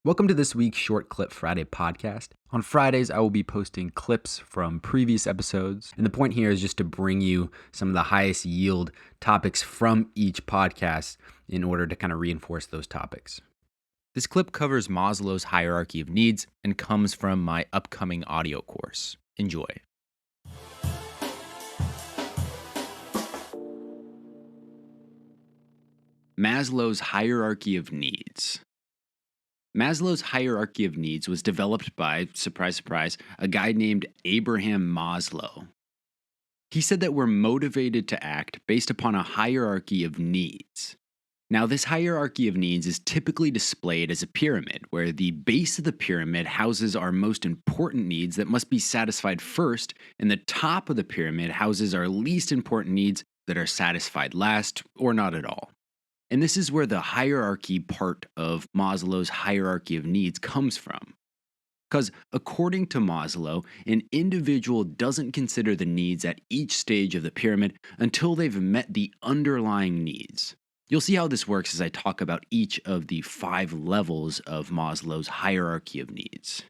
Welcome to this week's Short Clip Friday podcast. On Fridays, I will be posting clips from previous episodes, and the point here is just to bring you some of the highest yield topics from each podcast in order to kind of reinforce those topics. This clip covers Maslow's hierarchy of needs and comes from my upcoming audio course. Enjoy. Maslow's hierarchy of needs. Maslow's hierarchy of needs was developed by, surprise, surprise, a guy named Abraham Maslow. He said that we're motivated to act based upon a hierarchy of needs. Now, this hierarchy of needs is typically displayed as a pyramid, where the base of the pyramid houses our most important needs that must be satisfied first, and the top of the pyramid houses our least important needs that are satisfied last or not at all. And this is where the hierarchy part of Maslow's hierarchy of needs comes from. Because according to Maslow, an individual doesn't consider the needs at each stage of the pyramid until they've met the underlying needs. You'll see how this works as I talk about each of the 5 levels of Maslow's hierarchy of needs.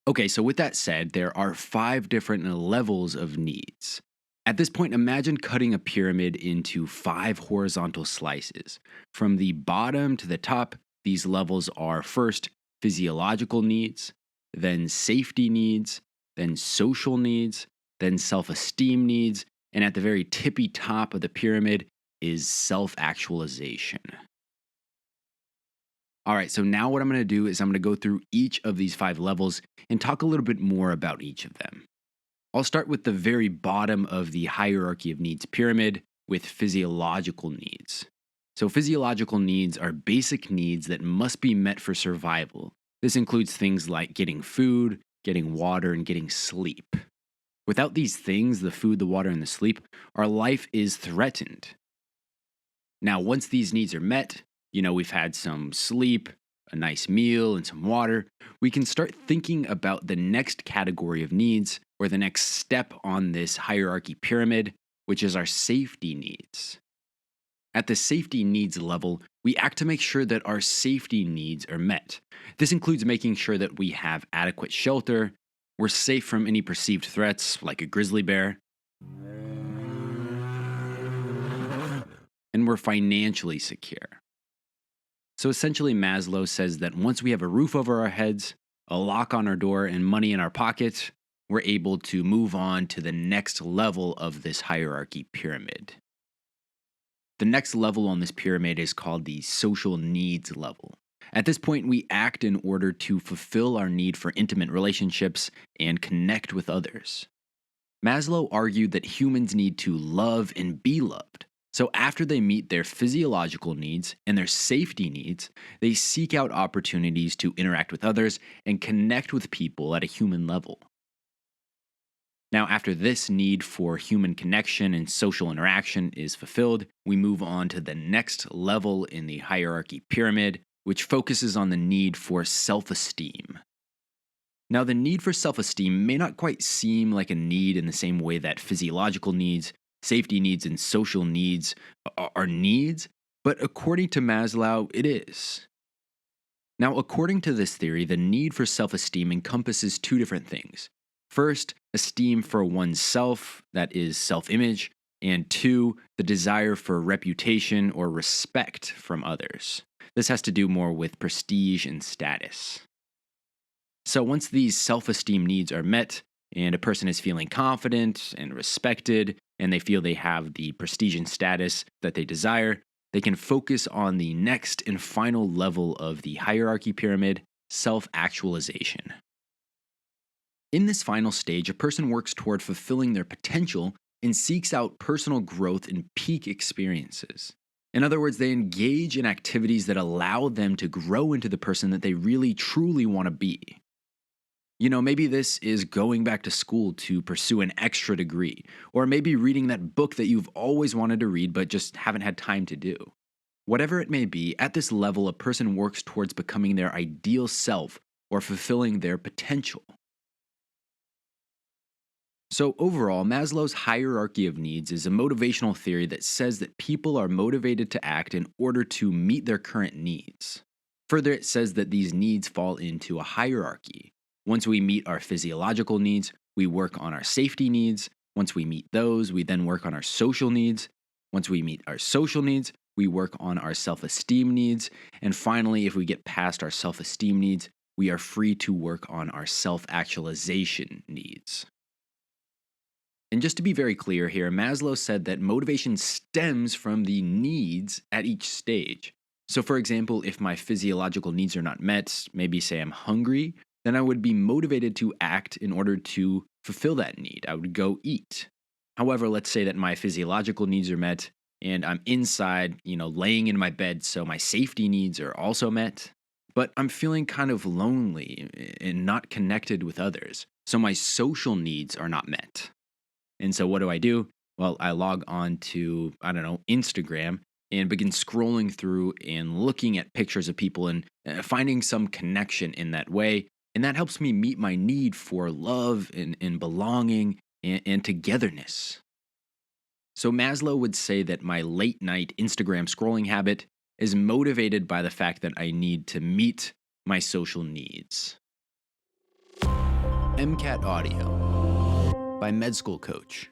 Okay, so with that said, there are 5 different levels of needs. At this point, imagine cutting a pyramid into 5 horizontal slices. From the bottom to the top, these levels are first physiological needs, then safety needs, then social needs, then self-esteem needs, and at the very tippy top of the pyramid is self-actualization. All right, so now what I'm going to do is I'm going to go through each of these 5 levels and talk a little bit more about each of them. I'll start with the very bottom of the hierarchy of needs pyramid with physiological needs. So physiological needs are basic needs that must be met for survival. This includes things like getting food, getting water, and getting sleep. Without these things, the food, the water, and the sleep, our life is threatened. Now, once these needs are met, we've had some sleep, a nice meal, and some water, we can start thinking about the next category of needs, or the next step on this hierarchy pyramid, which is our safety needs. At the safety needs level, we act to make sure that our safety needs are met. This includes making sure that we have adequate shelter, we're safe from any perceived threats like a grizzly bear, and we're financially secure. So essentially, Maslow says that once we have a roof over our heads, a lock on our door, and money in our pocket, we're able to move on to the next level of this hierarchy pyramid. The next level on this pyramid is called the social needs level. At this point, we act in order to fulfill our need for intimate relationships and connect with others. Maslow argued that humans need to love and be loved. So after they meet their physiological needs and their safety needs, they seek out opportunities to interact with others and connect with people at a human level. Now, after this need for human connection and social interaction is fulfilled, we move on to the next level in the hierarchy pyramid, which focuses on the need for self-esteem. Now, the need for self-esteem may not quite seem like a need in the same way that physiological needs, safety needs, and social needs are needs, but according to Maslow, it is. Now, according to this theory, the need for self-esteem encompasses 2 different things. First, esteem for oneself, that is self-image, and 2, the desire for reputation or respect from others. This has to do more with prestige and status. So once these self-esteem needs are met, and a person is feeling confident and respected, and they feel they have the prestige and status that they desire, they can focus on the next and final level of the hierarchy pyramid, self-actualization. In this final stage, a person works toward fulfilling their potential and seeks out personal growth and peak experiences. In other words, they engage in activities that allow them to grow into the person that they really truly want to be. Maybe this is going back to school to pursue an extra degree, or maybe reading that book that you've always wanted to read but just haven't had time to do. Whatever it may be, at this level, a person works towards becoming their ideal self or fulfilling their potential. So overall, Maslow's hierarchy of needs is a motivational theory that says that people are motivated to act in order to meet their current needs. Further, it says that these needs fall into a hierarchy. Once we meet our physiological needs, we work on our safety needs. Once we meet those, we then work on our social needs. Once we meet our social needs, we work on our self-esteem needs. And finally, if we get past our self-esteem needs, we are free to work on our self-actualization needs. And just to be very clear here, Maslow said that motivation stems from the needs at each stage. So, for example, if my physiological needs are not met, maybe say I'm hungry, then I would be motivated to act in order to fulfill that need. I would go eat. However, let's say that my physiological needs are met and I'm inside, laying in my bed, so my safety needs are also met, but I'm feeling kind of lonely and not connected with others. So my social needs are not met. And so what do? Well, I log on to, I don't know, Instagram and begin scrolling through and looking at pictures of people and finding some connection in that way. And that helps me meet my need for love and belonging and togetherness. So Maslow would say that my late night Instagram scrolling habit is motivated by the fact that I need to meet my social needs. MCAT Audio by Med School Coach.